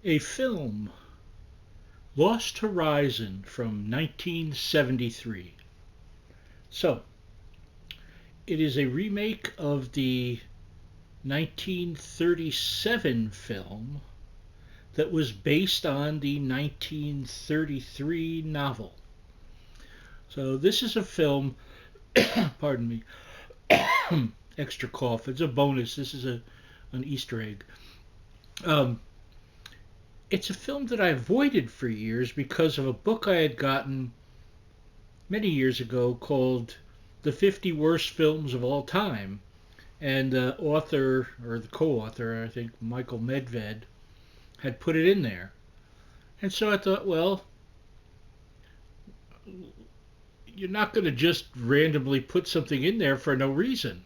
A film, Lost Horizon from 1973. So, it is a remake of the 1937 film that was based on the 1933 novel. So, this is a film, pardon me, extra cough. It's a bonus. This is an Easter egg. Um, it's a film that I avoided for years because of a book I had gotten many years ago called The 50 Worst Films of All Time. And the author, or the co author, I think, Michael Medved, had put it in there. And so I thought, well, you're not going to just randomly put something in there for no reason.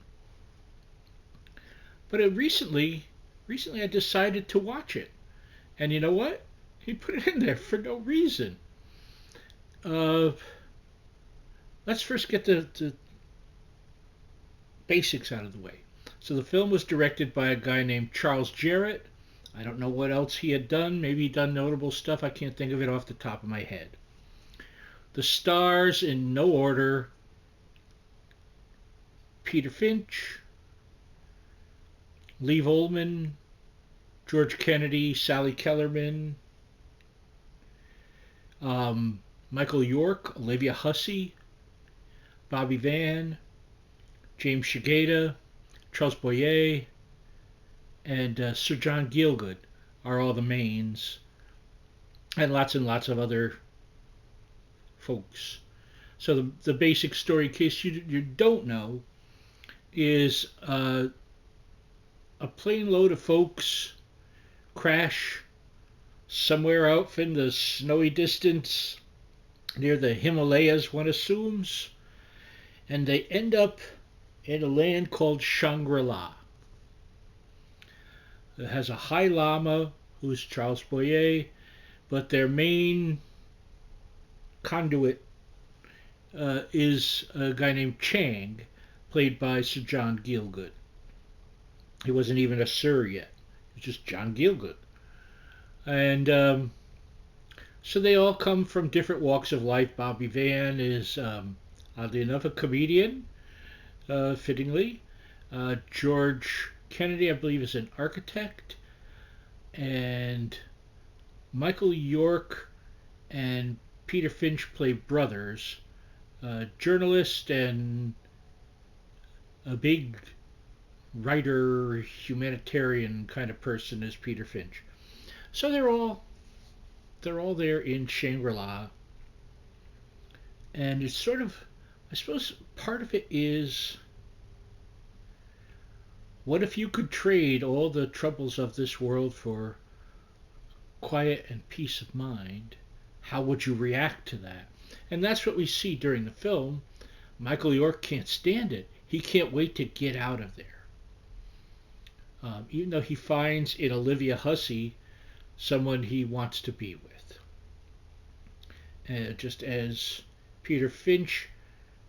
But recently I decided to watch it. And you know what? He put it in there for no reason. Uh, let's first get the basics out of the way. So the film was directed by a guy named Charles Jarrett. I don't know what else he had done. Maybe he'd done notable stuff. I can't think of it off the top of my head. The stars, in no order: Peter Finch, Lee Ullman, George Kennedy, Sally Kellerman, Michael York, Olivia Hussey, Bobby Van, James Shigeta, Charles Boyer, and Sir John Gielgud are all the mains, and lots of other folks. So the basic story, in case you don't know, is a plane load of folks crash somewhere out in the snowy distance near the Himalayas, one assumes, and they end up in a land called Shangri-La. It has a High Lama, who's Charles Boyer, but their main conduit is a guy named Chang, played by Sir John Gielgud. He wasn't even a Sir yet. He was just John Gielgud. And so they all come from different walks of life. Bobby Van is, oddly enough, a comedian, fittingly. George Kennedy, I believe, is an architect. And Michael York and Peter Finch play brothers. A journalist and a big writer, humanitarian kind of person is Peter Finch. So they're all there in Shangri-La, and it's sort of, I suppose, part of it is, what if you could trade all the troubles of this world for quiet and peace of mind? How would you react to that? And that's what we see during the film. Michael York can't stand it. He can't wait to get out of there. Even though he finds in Olivia Hussey someone he wants to be with. Just as Peter Finch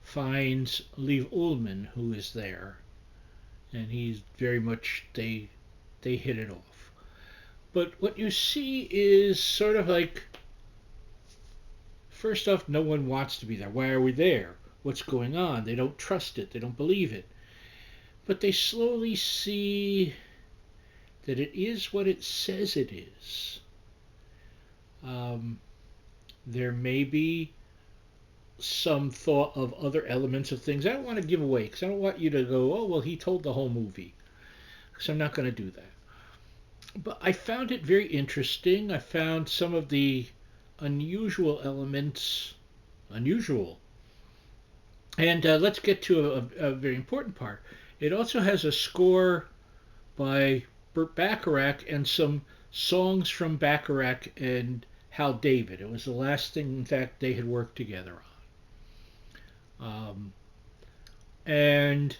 finds Lee Ullman, who is there, and he's very much, they hit it off. But what you see is sort of like, first off, no one wants to be there. Why are we there? What's going on? They don't trust it. They don't believe it. But they slowly see that it is what it says it is. There may be some thought of other elements of things. I don't want to give away because I don't want you to go, oh, well, he told the whole movie. Because I'm not going to do that. But I found it very interesting. I found some of the unusual elements unusual. And let's get to a very important part. It also has a score by Burt Bacharach and some songs from Bacharach and Hal David. It was the last thing, in fact, they had worked together on. And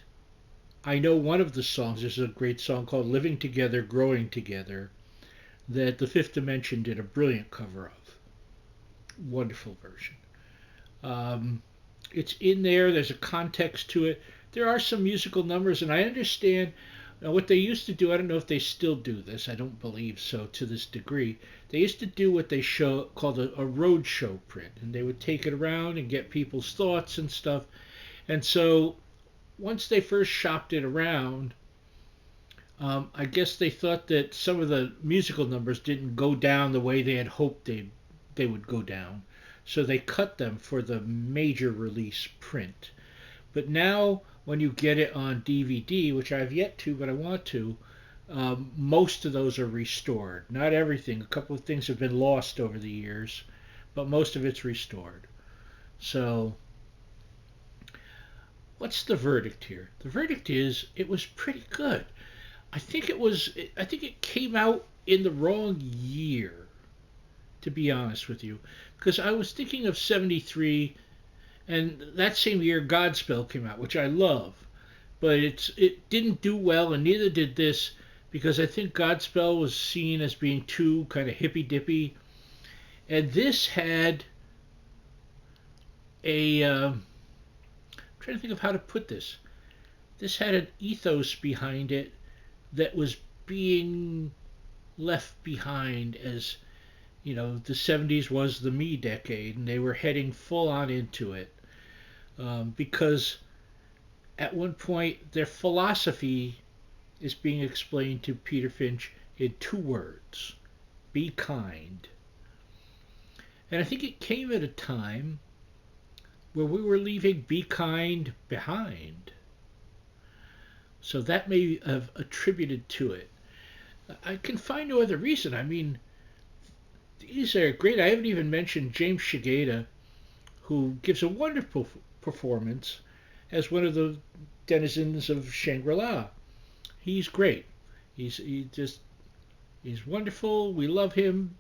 I know one of the songs, there's a great song called Living Together, Growing Together, that the Fifth Dimension did a brilliant cover of. Wonderful version. It's in there, there's a context to it. There are some musical numbers, and I understand Now, what they used to do, I don't know if they still do this. I don't believe so to this degree. They used to do what they called a road show print, and they would take it around and get people's thoughts and stuff. And so once they first shopped it around, I guess they thought that some of the musical numbers didn't go down the way they had hoped they would go down. So they cut them for the major release print. But now, when you get it on DVD, which I've yet to, but I want to, most of those are restored. Not everything. A couple of things have been lost over the years, but most of it's restored. So, what's the verdict here? The verdict is it was pretty good. I think it was. I think it came out in the wrong year, to be honest with you, because I was thinking of '73, and that same year Godspell came out, which I love, but it didn't do well, and neither did this, because I think Godspell was seen as being too kind of hippy dippy, and this had I'm trying to think of how to put this. This had an ethos behind it that was being left behind, as the 70s was the me decade, and they were heading full on into it, because at one point their philosophy is being explained to Peter Finch in two words: be kind. And I think it came at a time where we were leaving be kind behind. So that may have attributed to it. I can find no other reason. I mean, these are great. I haven't even mentioned James Shigeta, who gives a wonderful performance as one of the denizens of Shangri-La. He's great. He's wonderful. We love him.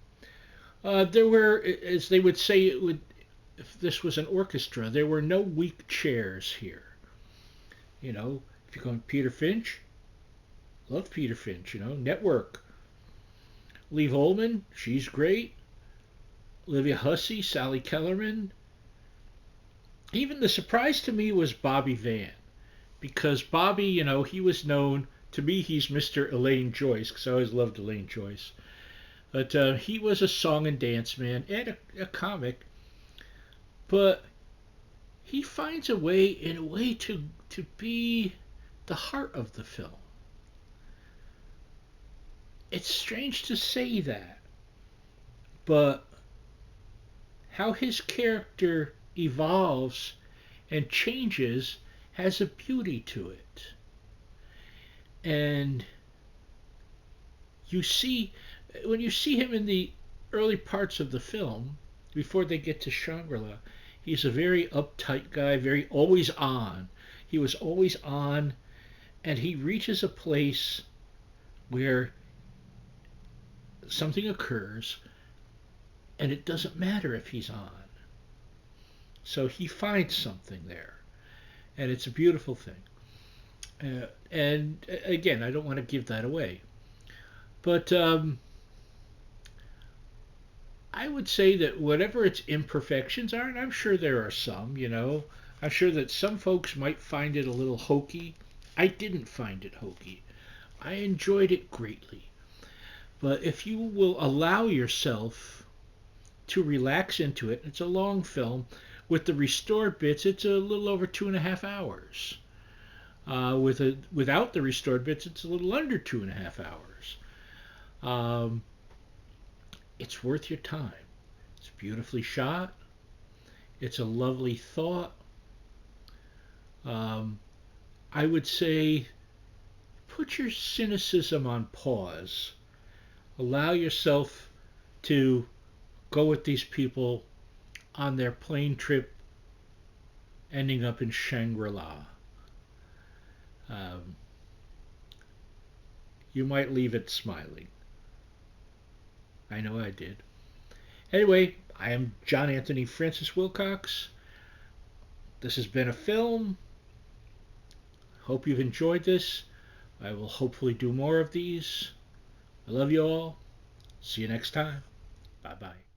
There were, as they would say, if this was an orchestra, there were no weak chairs here. If you're going Peter Finch, love Peter Finch. Network. Lee Volman, she's great. Olivia Hussey, Sally Kellerman. Even the surprise to me was Bobby Van, because Bobby, he was known, to me he's Mr. Elaine Joyce, because I always loved Elaine Joyce. But he was a song and dance man and a comic, but he finds a way, to be the heart of the film. It's strange to say that, but how his character evolves and changes has a beauty to it. And when you see him in the early parts of the film, before they get to Shangri-La, he's a very uptight guy, very always on. He was always on, and he reaches a place where something occurs, and it doesn't matter if he's on. So he finds something there, and it's a beautiful thing. And again, I don't want to give that away, but I would say that whatever its imperfections are, and I'm sure there are some, I'm sure that some folks might find it a little hokey. I didn't find it hokey. I enjoyed it greatly. But if you will allow yourself to relax into it, it's a long film. With the restored bits, it's a little over 2.5 hours. Without the restored bits, it's a little under 2.5 hours. It's worth your time. It's beautifully shot. It's a lovely thought. I would say put your cynicism on pause. Allow yourself to go with these people on their plane trip ending up in Shangri-La. You might leave it smiling. I know I did. Anyway, I am John Anthony Francis Wilcox. This has been a film. Hope you've enjoyed this. I will hopefully do more of these. I love you all. See you next time. Bye-bye.